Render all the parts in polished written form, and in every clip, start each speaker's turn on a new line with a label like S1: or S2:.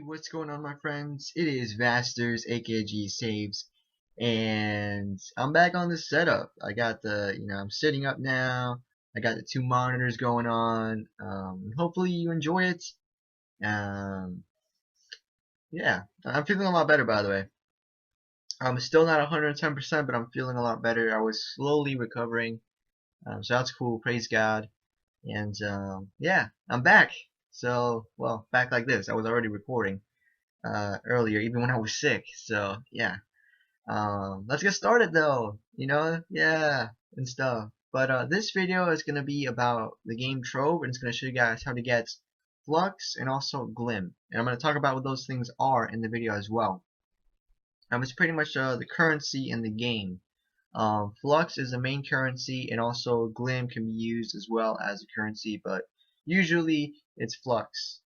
S1: What's going on, my friends? It is Vasterz, aka Saves, and I'm back on this setup. I got I'm sitting up now. I got the two monitors going on. Hopefully you enjoy it. Um, yeah, I'm feeling a lot better, by the way. I'm still not 110%, but I'm feeling a lot better. I was slowly recovering, so that's cool. Praise God. And yeah, I'm back. So, well, back like this. I was already recording earlier, even when I was sick. So yeah, let's get started though. Yeah, and stuff. But this video is gonna be about the game Trove, and it's gonna show you guys how to get Flux and also Glim. And I'm gonna talk about what those things are in the video as well. It's pretty much the currency in the game. Flux is the main currency, and also Glim can be used as well as a currency, but usually it's Flux.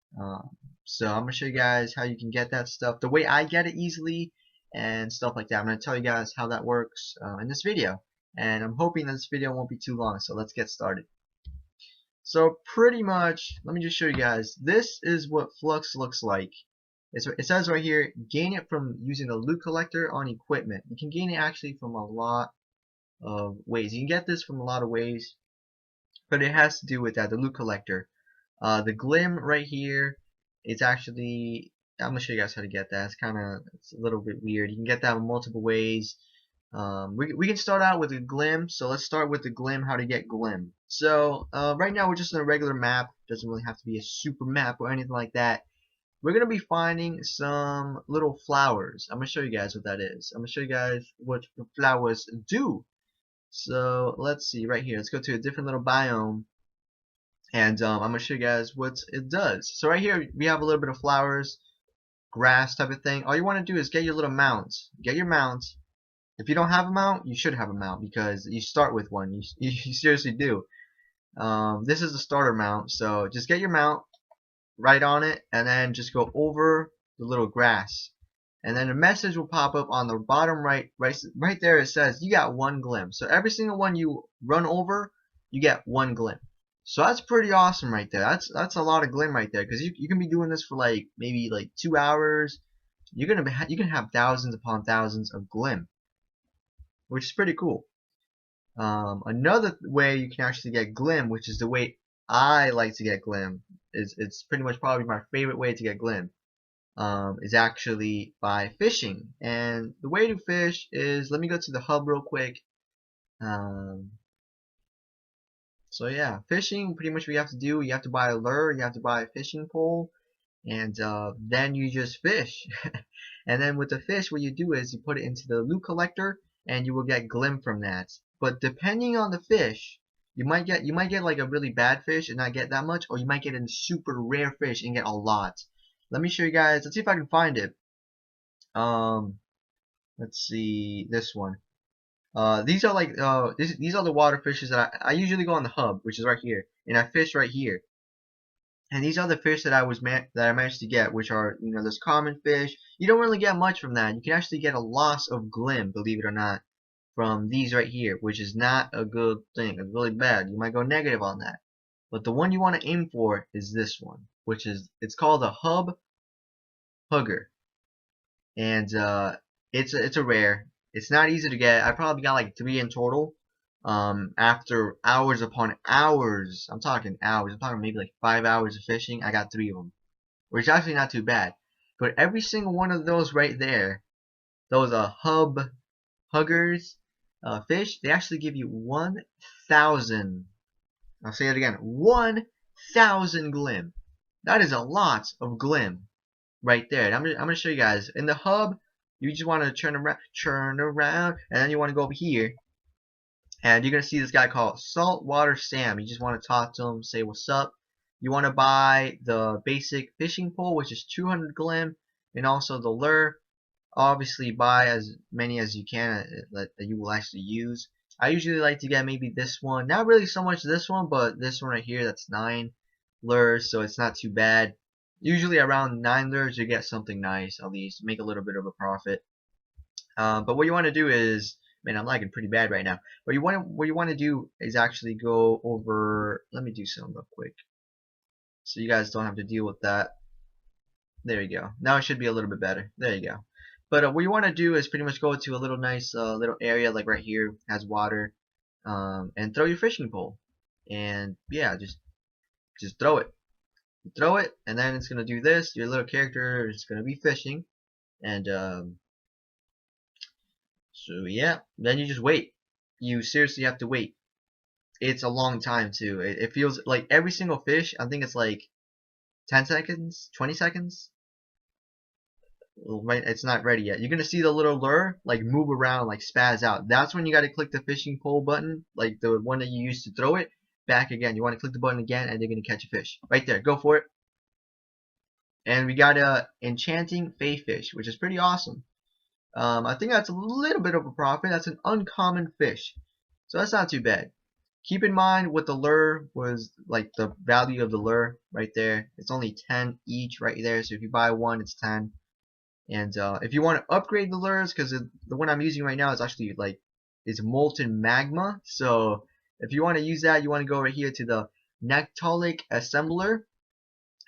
S1: So I'm gonna show you guys how you can get that stuff, the way I get it easily, and stuff like that. I'm gonna tell you guys how that works in this video, and I'm hoping that this video won't be too long. So let's get started. So pretty much, let me just show you guys. This is what Flux looks like. It says right here, gain it from using the loot collector on equipment. You can gain it actually from a lot of ways. You can get this from a lot of ways, but it has to do with that, the loot collector. The Glim right here, it's actually, I'm gonna show you guys how to get that. It's a little bit weird. You can get that in multiple ways. We can start out with the Glim. So let's start with the Glim, how to get Glim. So right now we're just in a regular map. Doesn't really have to be a super map or anything like that. We're gonna be finding some little flowers. I'm gonna show you guys what that is. I'm gonna show you guys what the flowers do. So let's see right here. Let's go to a different little biome, and I'm gonna show you guys what it does. So right here we have a little bit of flowers, grass type of thing. All you want to do is get your little mount. Get your mount. If you don't have a mount, you should have a mount because you start with one. You seriously do. This is the starter mount. So just get your mount, right on it, and then just go over the little grass. And then a message will pop up on the bottom right there. It says you got one Glim. So every single one you run over, you get one Glim. So that's pretty awesome right there. That's a lot of Glim right there, because you can be doing this for maybe 2 hours. You can have thousands upon thousands of Glim, which is pretty cool. Another way you can actually get Glim, which is the way I like to get Glim, it's pretty much probably my favorite way to get Glim. Is actually by fishing. And the way to fish is, let me go to the hub real quick. So yeah, fishing, pretty much what you have to do, you have to buy a lure, you have to buy a fishing pole, and then you just fish. And then with the fish, what you do is you put it into the loot collector, and you will get Glim from that. But depending on the fish, you might get like a really bad fish and not get that much, or you might get a super rare fish and get a lot. Let me show you guys. Let's see if I can find it. Let's see this one. These are these are the water fishes that I usually go on the hub, which is right here, and I fish right here. And these are the fish that I managed to get, which are this common fish. You don't really get much from that. You can actually get a loss of Glim, believe it or not, from these right here, which is not a good thing. It's really bad. You might go negative on that. But the one you want to aim for is this one, which is, it's called a hub hugger, and it's a rare. It's not easy to get. I probably got like 3 in total. After hours upon hours, I'm talking hours. I'm talking maybe like 5 hours of fishing. I got 3 of them, which is actually not too bad. But every single one of those right there, those hub huggers fish, they actually give you 1,000. I'll say it again, 1,000 Glim. That is a lot of Glim right there. And I'm gonna show you guys. In the hub, you just want to turn around, and then you want to go over here, and you're gonna see this guy called Saltwater Sam. You just want to talk to him, say what's up. You want to buy the basic fishing pole, which is 200 Glim, and also the lure. Obviously, buy as many as you can that you will actually use. I usually like to get maybe this one, not really so much this one, but this one right here, that's 9 lures, so it's not too bad. Usually around 9 lures you get something nice, at least make a little bit of a profit. But what you want to do is, man, I'm lagging pretty bad right now. What you want to do is actually go over. Let me do something real quick, so you guys don't have to deal with that. There you go. Now it should be a little bit better. There you go. But what you want to do is pretty much go to a little nice little area like right here has water, and throw your fishing pole, and yeah, just throw it. Throw it, and then it's gonna do this. Your little character is gonna be fishing, and so yeah. Then you just wait. You seriously have to wait. It's a long time too. It feels like every single fish. I think it's like 10 seconds, 20 seconds. Right, it's not ready yet. You're gonna see the little lure like move around, like spaz out. That's when you gotta click the fishing pole button, like the one that you used to throw it. Back again. You want to click the button again, and they're gonna catch a fish right there. Go for it. And we got a enchanting fey fish, which is pretty awesome. I think that's a little bit of a profit. That's an uncommon fish, so that's not too bad. Keep in mind what the lure was, like the value of the lure right there. It's only 10 each right there. So if you buy one, it's 10. And if you want to upgrade the lures, because the one I'm using right now is actually like it's molten magma. So if you want to use that, you want to go right here to the 𝐵𝓊𝓈𝒾𝓃𝓃𝓆𝓊𝒾𝓃𝓃𝓆,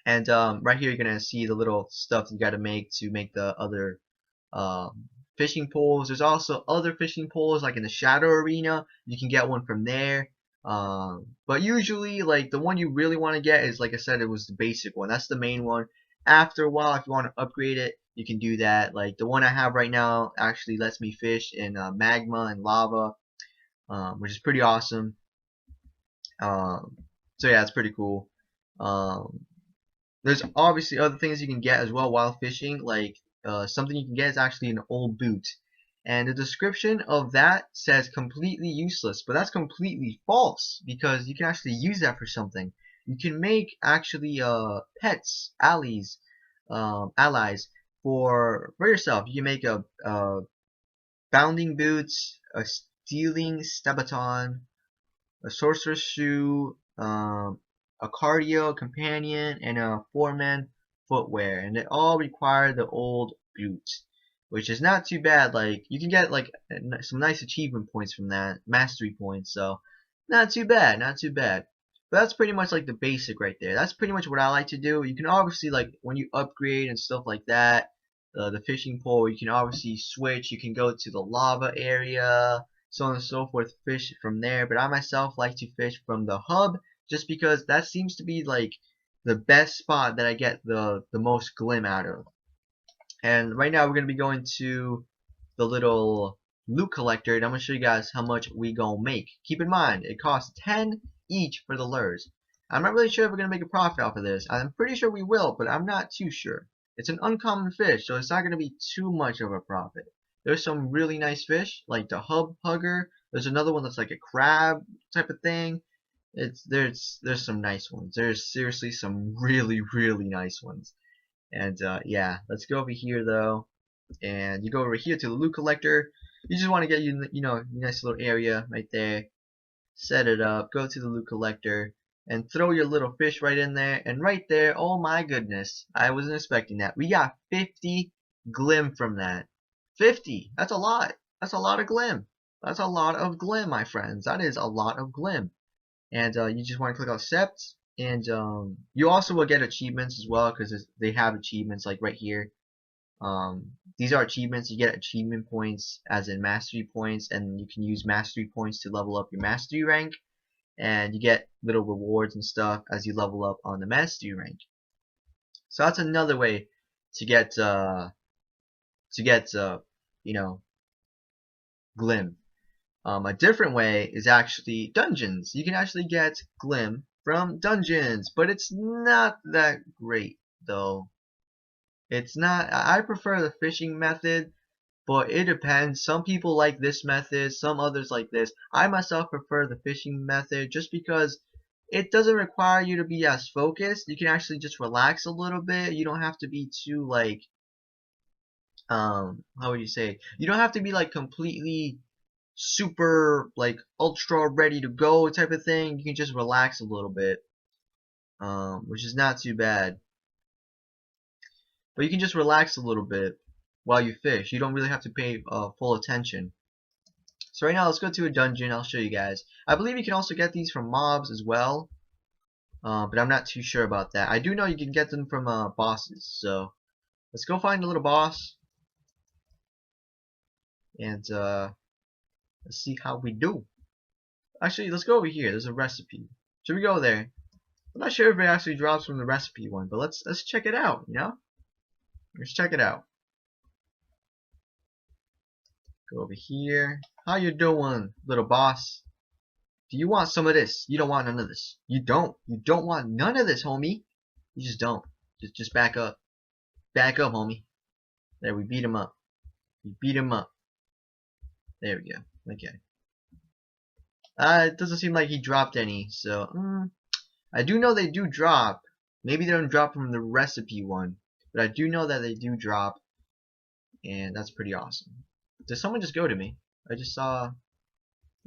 S1: and right here you're gonna see the little stuff you got to make the other fishing poles. There's also other fishing poles like in the shadow arena. You can get one from there. But usually, like the one you really want to get is, like I said, it was the basic one. That's the main one. After a while, if you want to upgrade it, you can do that. Like the one I have right now actually lets me fish in magma and lava, which is pretty awesome. So yeah, it's pretty cool. There's obviously other things you can get as well while fishing. Like something you can get is actually an old boot. And the description of that says completely useless, but that's completely false because you can actually use that for something. You can make actually pets, allies for yourself. You can make a bounding boots, a stealing stabaton, a sorcerer's shoe, a cardio companion, and a 4-man footwear, and they all require the old boot, which is not too bad. Like you can get like some nice achievement points from that, mastery points, so not too bad, not too bad. But that's pretty much like the basic right there. That's pretty much what I like to do. You can obviously, like when you upgrade and stuff like that, the fishing pole, you can obviously switch. You can go to the lava area, so on and so forth, fish from there. But I myself like to fish from the hub, just because that seems to be like the best spot that I get the most glim out of. And right now we're going to be going to the little loot collector, and I'm going to show you guys how much we gonna make. Keep in mind, it costs 10 each for the lures. I'm not really sure if we're going to make a profit off of this. I'm pretty sure we will, but I'm not too sure. It's an uncommon fish, so it's not going to be too much of a profit. There's some really nice fish, like the hub hugger. There's another one that's like a crab type of thing. There's some nice ones. There's seriously some really nice ones. And yeah, let's go over here though, and you go over here to the loot collector. You just want to get nice little area right there. Set it up. Go to the loot collector and throw your little fish right in there. And right there, oh my goodness, I wasn't expecting that. We got 50 glim from that. 50. That's a lot. That's a lot of glim. That's a lot of glim, my friends. That is a lot of glim. And you just want to click accept, and you also will get achievements as well, because they have achievements like right here. These are achievements. You get achievement points as in mastery points, and you can use mastery points to level up your mastery rank, and you get little rewards and stuff as you level up on the mastery rank. So that's another way to get glim. A different way is actually dungeons. You can actually get glim from dungeons, but it's not that great though. It's not. I prefer the fishing method, but it depends. Some people like this method, some others like this. I myself prefer the fishing method just because it doesn't require you to be as focused. You can actually just relax a little bit. You don't have to be too like how would you say? You don't have to be like completely super like ultra ready to go type of thing. You can just relax a little bit, which is not too bad. But you can just relax a little bit while you fish. You don't really have to pay full attention. So right now, let's go to a dungeon. I'll show you guys. I believe you can also get these from mobs as well, but I'm not too sure about that. I do know you can get them from bosses. So let's go find the little boss, and let's see how we do. Actually, let's go over here. There's a recipe. Should we go there? I'm not sure if it actually drops from the recipe one, but let's check it out. You know, let's check it out. Go over here. How you doing, little boss? Do you want some of this? You don't want none of this. You don't. You don't want none of this, homie. You just don't. Just back up. Back up, homie. There, we beat him up. We beat him up. There we go. Okay. It doesn't seem like he dropped any, so I do know they do drop. Maybe they don't drop from the recipe one, but I do know that they do drop, and that's pretty awesome. Did someone just go to me? I just saw.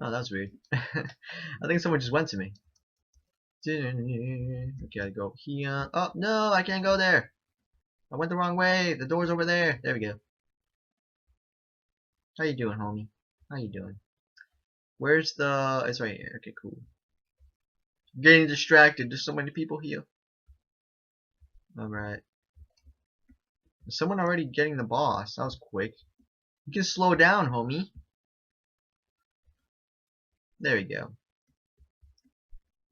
S1: Oh, that's weird. I think someone just went to me. Okay, I go here. Oh no, I can't go there. I went the wrong way. The door's over there. There we go. How you doing, homie? How you doing? Where's the? It's right here. Okay, cool. I'm getting distracted. There's so many people here. All right. Is someone already getting the boss? That was quick. You can slow down, homie. There we go.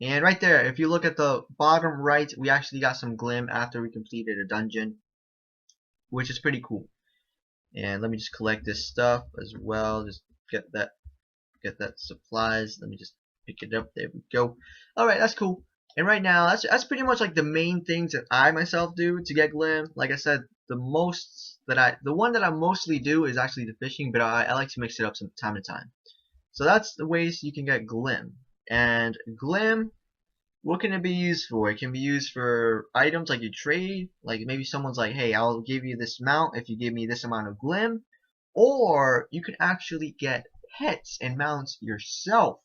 S1: And right there, if you look at the bottom right, we actually got some Glim after we completed a dungeon, which is pretty cool. And let me just collect this stuff as well. Just get that supplies. Let me just pick it up. There we go. All right, that's cool. And right now, that's pretty much like the main things that I myself do to get Glim. Like I said, the one that I mostly do is actually the fishing, but I like to mix it up from time to time. So that's the ways you can get Glim. And Glim, what can it be used for? It can be used for items like you trade. Like maybe someone's like, hey, I'll give you this amount if you give me this amount of Glim. Or you can actually get pets and mounts yourself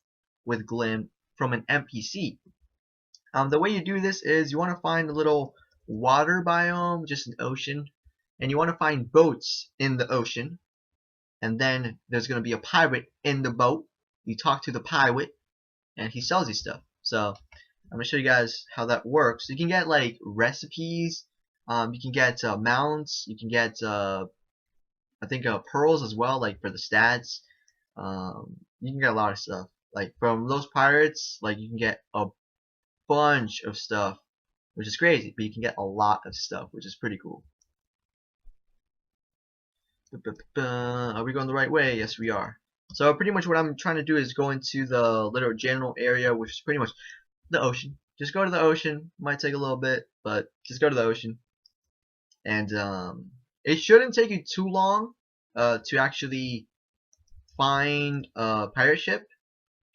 S1: with Glim from an NPC. The way you do this is you want to find a little water biome, just an ocean, and you want to find boats in the ocean, and then there's going to be a pirate in the boat. You talk to the pirate and he sells you stuff. So I'm going to show you guys how that works. You can get like recipes, you can get mounts, you can get I think pearls as well, like for the stats. You can get a lot of stuff. Like from those pirates, like you can get a bunch of stuff, which is crazy, but you can get a lot of stuff, which is pretty cool. Are we going the right way? Yes, we are. So pretty much what I'm trying to do is go into the little general area, which is pretty much the ocean. Just go to the ocean. Might take a little bit, but just go to the ocean. And it shouldn't take you too long to actually find a pirate ship.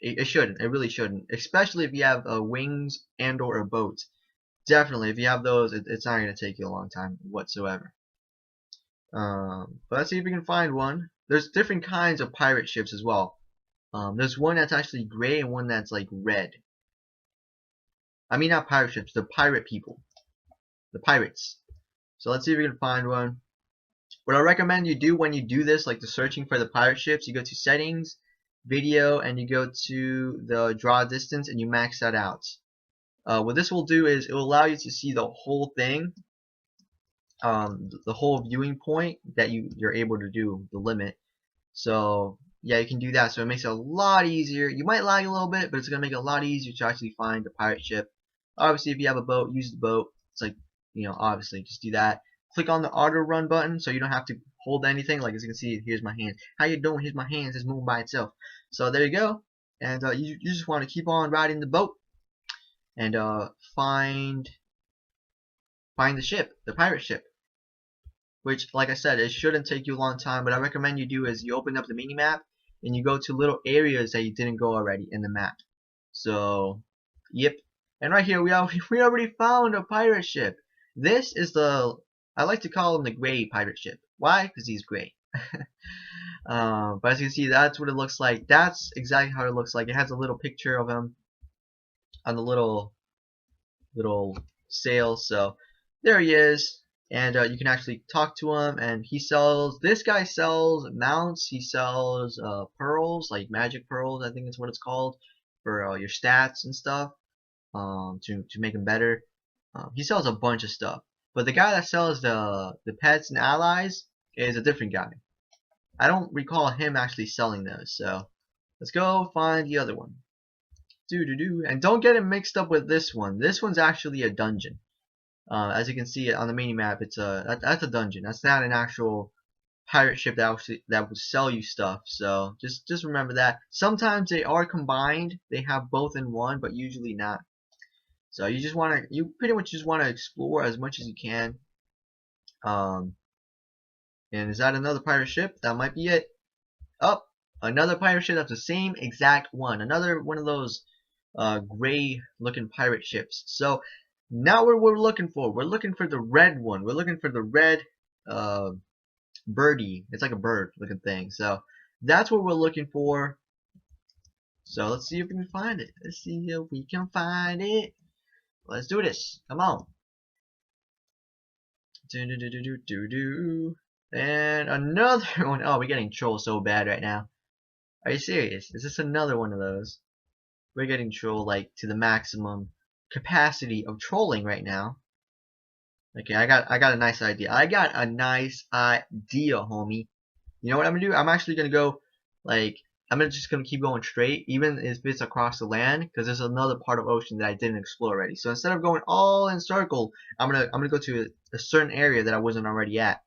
S1: It shouldn't. It really shouldn't. Especially if you have wings and or a boat. Definitely, if you have those, it's not going to take you a long time whatsoever. But let's see if we can find one. There's different kinds of pirate ships as well. There's one that's actually gray and one that's like red. I mean not pirate ships, the pirate people. The pirates. So let's see if we can find one. What I recommend you do when you do this, like the searching for the pirate ships, you go to settings, video, and you go to the draw distance and you max that out. What this will do is it will allow you to see the whole thing, the whole viewing point that you're able to do, the limit. So yeah, you can do that. So it makes it a lot easier. You might lag a little bit, but it's gonna make it a lot easier to actually find the pirate ship. Obviously, if you have a boat, use the boat. It's like, you know, obviously just do that. Click on the auto run button so you don't have to hold anything. Like as you can see, here's my hand. How you doing? Here's my hands. It's moving by itself. So there you go. And you just want to keep on riding the boat and find the ship, the pirate ship. Which, like I said, it shouldn't take you a long time. What I recommend you do is you open up the mini map and you go to little areas that you didn't go already in the map. So, yep. And right here we already found a pirate ship. This is I like to call him the gray pirate ship. Why? Because he's gray. But as you can see, that's what it looks like. That's exactly how it looks like. It has a little picture of him on the little sail. So there he is, and you can actually talk to him. And he sells. This guy sells mounts. He sells pearls, like magic pearls. I think that's what it's called, for your stats and stuff. To make them better. He sells a bunch of stuff. But the guy that sells the pets and allies is a different guy. I don't recall him actually selling those. So let's go find the other one. And don't get it mixed up with this one. This one's actually a dungeon. As you can see on the mini map, it's that's a dungeon. That's not an actual pirate ship that will sell you stuff. So just remember that. Sometimes they are combined. They have both in one, but usually not. So you pretty much just want to explore as much as you can. And is that another pirate ship? That might be it. Oh, another pirate ship. That's the same exact one. Another one of those gray looking pirate ships. So now what we're looking for. We're looking for the red one. We're looking for the red birdie. It's like a bird looking thing. So that's what we're looking for. So let's see if we can find it. Let's see if we can find it. Let's do this. Come on. And another one. Oh, we're getting trolled so bad right now. Are you serious? Is this another one of those? We're getting trolled like to the maximum capacity of trolling right now. Okay, I got a nice idea. I got a nice idea, homie. You know what I'm gonna do? I'm actually gonna go like I'm just gonna keep going straight, even if it's across the land, because there's another part of ocean that I didn't explore already. So instead of going all in circle, I'm gonna go to a certain area that I wasn't already at.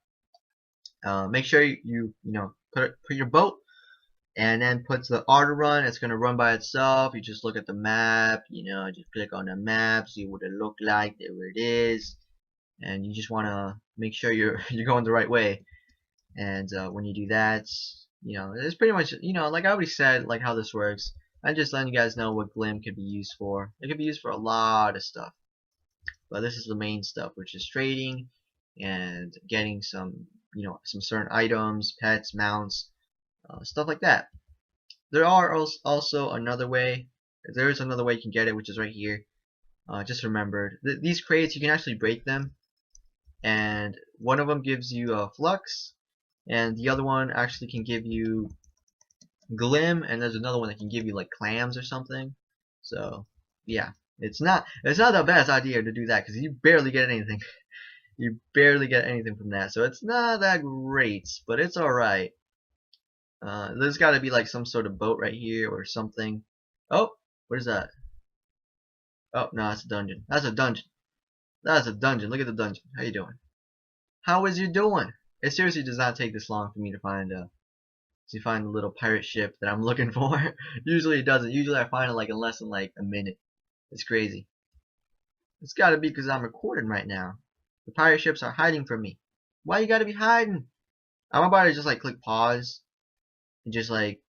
S1: Make sure you know put your boat, and then put the auto run. It's gonna run by itself. You just look at the map. You know, just click on the map, see what it looked like. There it is, and you just wanna make sure you're going the right way. And when you do that, you know, it's pretty much, you know, like I already said, like how this works. I'm just letting you guys know what Glim could be used for. It could be used for a lot of stuff, but this is the main stuff, which is trading and getting some, you know, some certain items, pets, mounts, stuff like that. There are also another way. There is another way you can get it, which is right here. Just remember, these crates, you can actually break them, and one of them gives you a Flux, and the other one actually can give you Glim, and there's another one that can give you like clams or something. So yeah, it's not the best idea to do that, because you barely get anything. You barely get anything from that, so it's not that great, but it's alright. There's got to be like some sort of boat right here or something. Oh, what is that? Oh no, that's a dungeon. That's a dungeon. That's a dungeon. Look at the dungeon. How you doing? How is you doing? It seriously does not take this long for me to find the little pirate ship that I'm looking for. Usually it doesn't. Usually I find it like in less than like a minute. It's crazy. It's got to be because I'm recording right now. The pirate ships are hiding from me. Why you gotta be hiding? I'm about to just like click pause and just like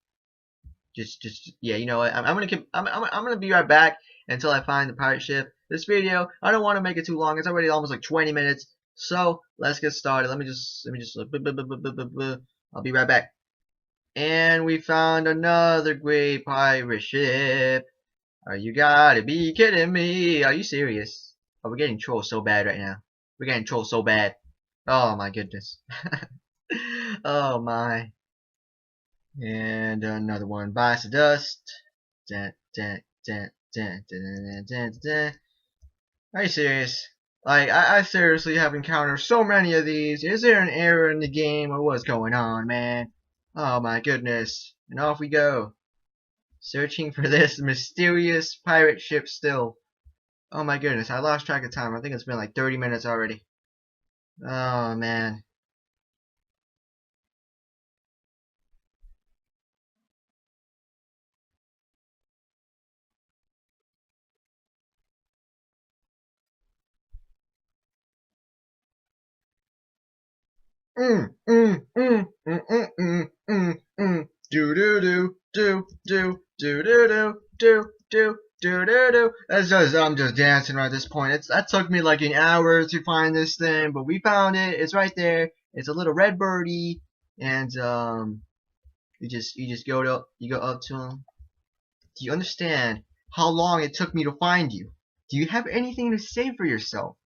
S1: yeah, you know what? I'm gonna be right back until I find the pirate ship. This video, I don't want to make it too long. It's already almost like 20 minutes. So let's get started. Let me just I'll be right back. And we found another great pirate ship. Are you gotta be kidding me? Are you serious? Oh, we're getting trolled so bad right now. We're getting trolled so bad. Oh my goodness. Oh my. And another one bites the dust. Are you serious? Like, I seriously have encountered so many of these. Is there an error in the game or what's going on, man? Oh my goodness. And off we go. Searching for this mysterious pirate ship still. Oh my goodness, I lost track of time. I think it's been like 30 minutes already. Oh man. Do do do do do do do do do do. I'm just dancing right at this point. That took me like an hour to find this thing, but we found it. It's right there. It's a little red birdie, and you just go up to him. Do you understand how long it took me to find you? Do you have anything to say for yourself?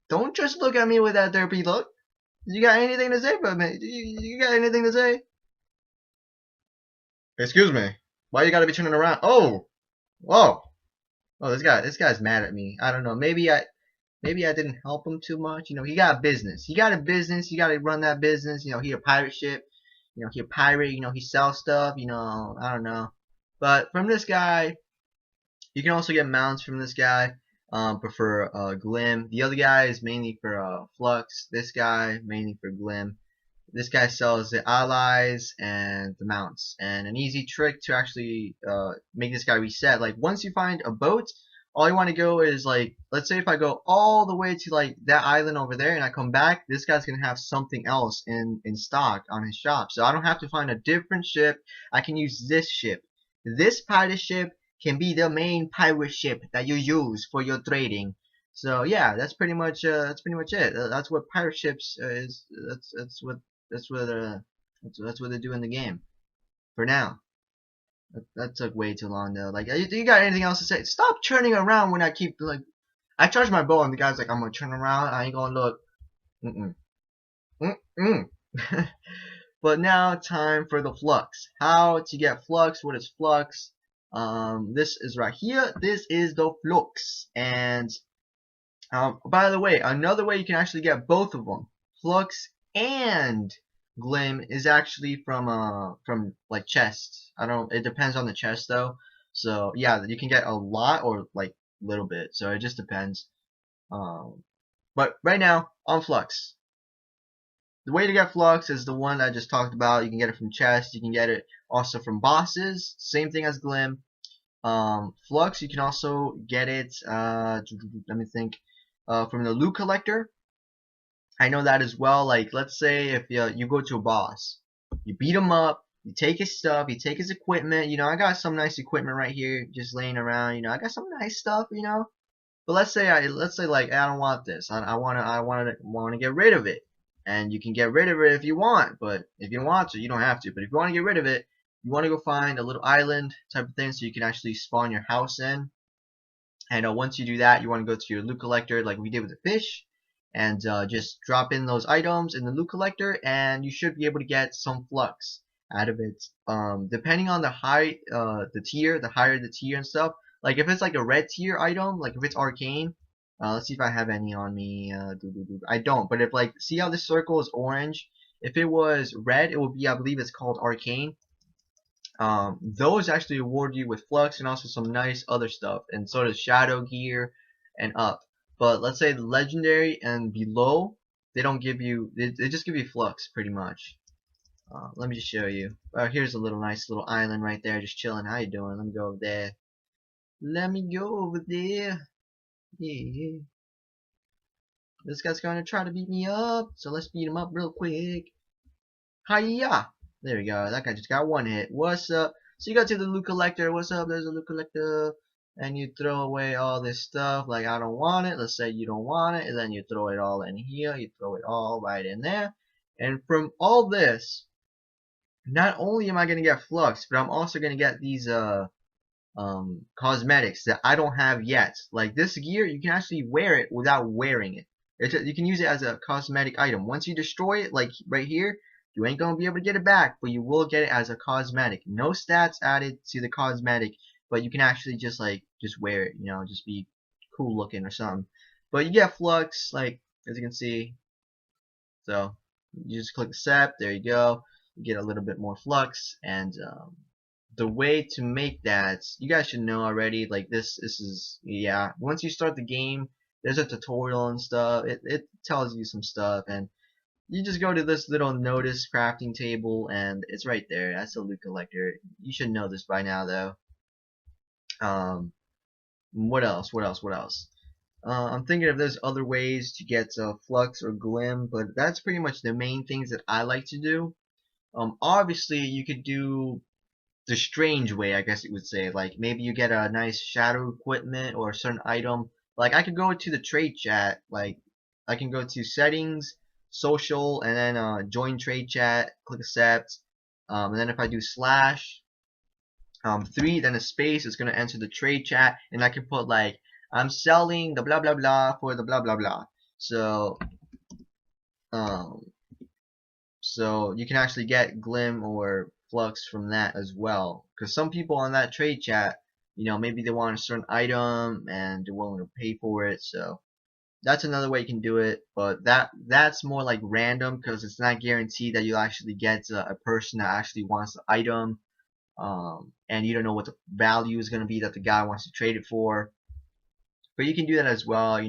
S1: Don't just look at me with that derpy look. You got anything to say for me? You got anything to say? Excuse me. Why you gotta be turning around? Oh, whoa. Oh, this guy's mad at me. I don't know. maybe I didn't help him too much. You know, he got a business. He got a business. He got to run that business. You know, he a pirate ship. You know, he a pirate. You know, he sells stuff. You know, I don't know. But from this guy, you can also get mounts from this guy. Prefer Glim. The other guy is mainly for Flux. This guy mainly for Glim. This guy sells the allies and the mounts. And an easy trick to actually make this guy reset, like once you find a boat, all you want to go is like, let's say if I go all the way to like that island over there and I come back, this guy's gonna have something else in stock on his shop. So I don't have to find a different ship. I can use this ship. This pirate ship can be the main pirate ship that you use for your trading. So yeah, that's pretty much it. That's what pirate ships is. That's what that's what they do in the game for now. That took way too long though. Like, you got anything else to say? Stop turning around when I keep like. I charge my bow and the guy's like, I'm gonna turn around. I ain't gonna look. Mm mm. But now time for the flux. How to get flux? What is flux? This is right here. This is the flux. And by the way, another way you can actually get both of them, flux and Glim, is actually from like chests. I don't. It depends on the chest though. So yeah, you can get a lot or like a little bit. So it just depends. But right now on flux, the way to get flux is the one I just talked about. You can get it from chests. You can get it also from bosses. Same thing as Glim. Flux, you can also get it. Let me think. From the loot collector. I know that as well. Like, let's say if you go to a boss, you beat him up, you take his stuff, you take his equipment. You know, I got some nice equipment right here, just laying around. You know, I got some nice stuff. You know, but let's say like I don't want this. I wanna get rid of it, and you can get rid of it if you want. But if you want to, you don't have to. But if you want to get rid of it, you want to go find a little island type of thing so you can actually spawn your house in. And once you do that, you want to go to your loot collector like we did with the fish, and just drop in those items in the loot collector, and you should be able to get some flux out of it. Depending on the the higher the tier and stuff. Like if it's like a red tier item, like if it's arcane, let's see if I have any on me. I don't, but if like, see how this circle is orange? If it was red, it would be, I believe it's called arcane. Those actually award you with flux and also some nice other stuff, and so does shadow gear and up. But let's say the legendary and below, they don't give you, they just give you flux pretty much. Let me just show you. Here's a nice little island right there, just chilling. How you doing? Let me go over there. Let me go over there. Yeah. This guy's gonna try to beat me up, so let's beat him up real quick. Hiya! There we go. That guy just got one hit. What's up? So you go to the loot collector. What's up? There's a loot collector. And you throw away all this stuff. Like, I don't want it. Let's say you don't want it. And then you throw it all in here. You throw it all right in there. And from all this, not only am I going to get flux, but I'm also going to get these cosmetics that I don't have yet. Like this gear, you can actually wear it without wearing it. You can use it as a cosmetic item. Once you destroy it, like right here, you ain't gonna be able to get it back, but you will get it as a cosmetic. No stats added to the cosmetic, but you can actually just wear it, you know, just be cool looking or something. But you get flux, like as you can see. So you just click accept, there you go. You get a little bit more flux, and the way to make that, you guys should know already. Like this is, yeah, once you start the game, there's a tutorial and stuff. It tells you some stuff, and you just go to this little notice crafting table, and it's right there. That's a loot collector. You should know this by now, though. What else? What else? What else? I'm thinking if there's other ways to get flux or glim, but that's pretty much the main things that I like to do. Obviously, you could do the strange way, I guess you would say. Like maybe you get a nice shadow equipment or a certain item. Like I could go to the trade chat. Like I can go to settings, social, and then join trade chat, click accept, and then if I do slash 3, then a space, is gonna enter the trade chat, and I can put like, I'm selling the blah blah blah for the blah blah blah. So so you can actually get glim or flux from that as well, because some people on that trade chat, you know, maybe they want a certain item and they're willing to pay for it. So That's another way you can do it, but that's more like random because it's not guaranteed that you'll actually get a person that actually wants the item, and you don't know what the value is going to be that the guy wants to trade it for. But you can do that as well.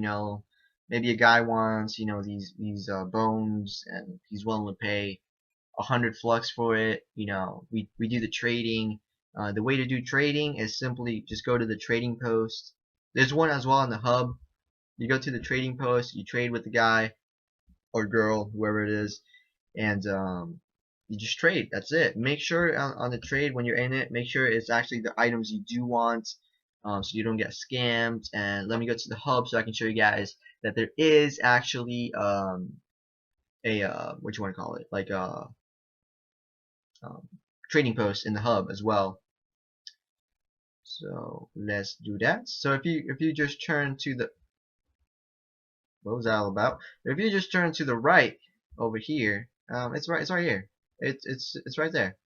S1: Maybe a guy wants these bones, and he's willing to pay 100 flux for it. We do the trading. The way to do trading is simply just go to the trading post. There's one as well on the hub. You go to the trading post, you trade with the guy or girl, whoever it is, and you just trade. That's it. Make sure on the trade when you're in it, make sure it's actually the items you do want, so you don't get scammed. And let me go to the hub so I can show you guys that there is actually a what you want to call it, like a trading post in the hub as well. So let's do that. So if you just turn to the, what was that all about? If you just turn to the right over here, it's right here. It's right there.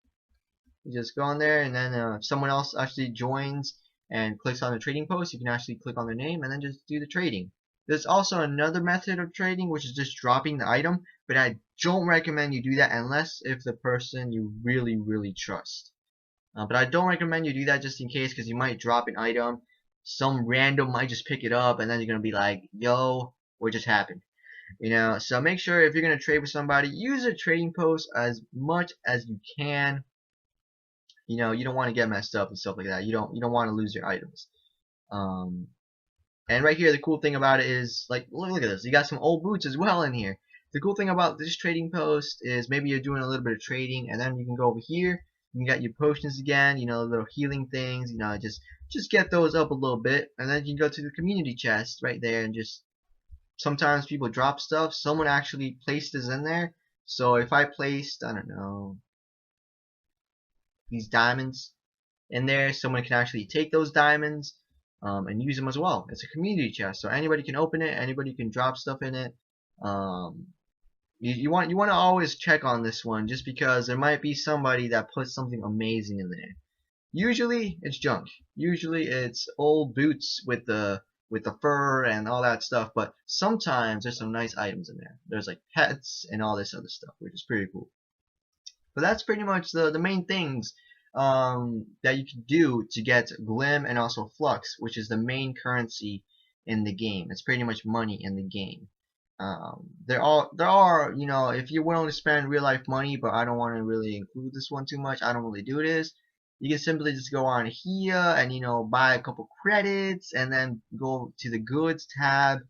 S1: You just go on there, and then if someone else actually joins and clicks on the trading post, you can actually click on their name and then just do the trading. There's also another method of trading, which is just dropping the item, but I don't recommend you do that unless if the person you really trust. But I don't recommend you do that just in case, because you might drop an item, some random might just pick it up, and then you're gonna be like, yo, what just happened? So make sure if you're gonna trade with somebody, use a trading post as much as you can. You don't want to get messed up and stuff like that. You don't want to lose your items. And right here, the cool thing about it is, like, look at this. You got some old boots as well in here. The cool thing about this trading post is maybe you're doing a little bit of trading, and then you can go over here. You got your potions again, little healing things. Just get those up a little bit, and then you can go to the community chest right there, and just sometimes people drop stuff. Someone actually placed this in there. So if I placed, I don't know, these diamonds in there, someone can actually take those diamonds and use them as well. It's a community chest, so anybody can open it, anybody can drop stuff in it. You want to always check on this one, just because there might be somebody that puts something amazing in there. Usually it's junk. Usually it's old boots with the fur and all that stuff, but sometimes there's some nice items in there. There's like pets and all this other stuff, which is pretty cool. But that's pretty much the main things that you can do to get Glim and also Flux, which is the main currency in the game. It's pretty much money in the game. There are, if you're willing to spend real life money, but I don't want to really include this one too much, I don't really do this. You can simply just go on here and buy a couple credits, and then go to the goods tab,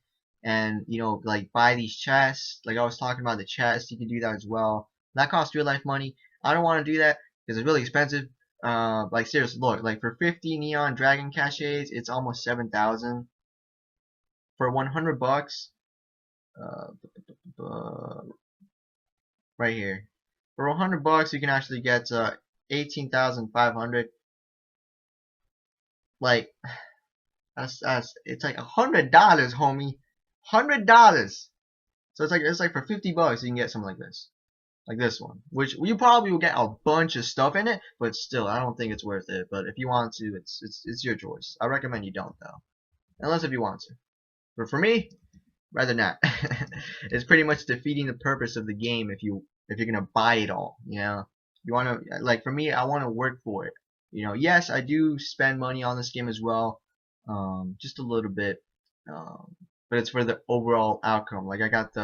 S1: and like buy these chests. Like I was talking about the chests, you can do that as well. That costs real life money. I don't want to do that because it's really expensive. Like seriously, look, like for 50 neon dragon caches, it's almost 7,000. For 100 bucks, right here. For 100 bucks, you can actually get 18,500. Like that's it's like $100, homie. $100. So it's like for 50 bucks you can get something like this. Like this one, which you probably will get a bunch of stuff in it, but still, I don't think it's worth it. But if you want to, it's your choice. I recommend you don't, though, unless if you want to. But for me, rather not. It's pretty much defeating the purpose of the game if you're gonna buy it all. You want to, like, for me, I want to work for it. Yes, I do spend money on this game as well, just a little bit, but it's for the overall outcome. Like I got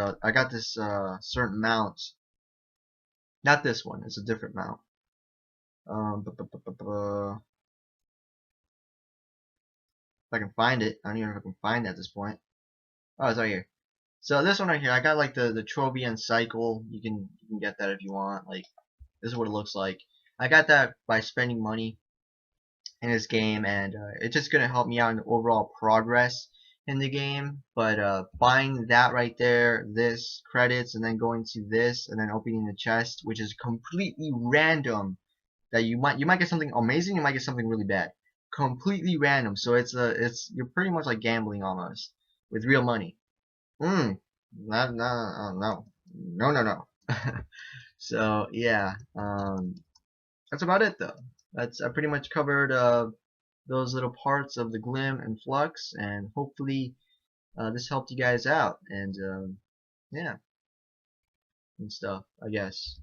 S1: this certain mount. Not this one. It's a different mount. If I can find it. I don't even know if I can find it at this point. Oh, it's right here. So this one right here, I got like the Trove and cycle. You can get that if you want. Like, this is what it looks like. I got that by spending money in this game, and it's just gonna help me out in the overall progress in the game. But buying that right there, this credits, and then going to this, and then opening the chest, which is completely random, that you might get something amazing, you might get something really bad, completely random. So you're pretty much like gambling almost with real money. No. So yeah, that's about it though. I pretty much covered those little parts of the Glim and Flux, and hopefully this helped you guys out, and yeah, and stuff, I guess.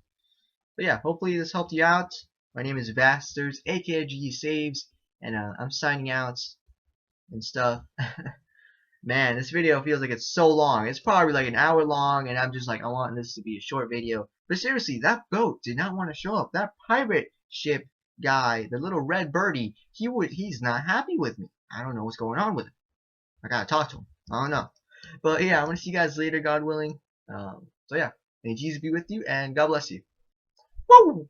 S1: But yeah, hopefully this helped you out. My name is Vasterz, aka GG Saves, and I'm signing out and stuff. Man, this video feels like it's so long. It's probably like an hour long, and I'm just like, I want this to be a short video. But seriously, that boat did not want to show up. That pirate ship guy, the little red birdie, he's not happy with me. I don't know what's going on with him. I gotta talk to him. I don't know. But yeah, I'm gonna see you guys later, God willing. So yeah, may Jesus be with you, and God bless you. Woo!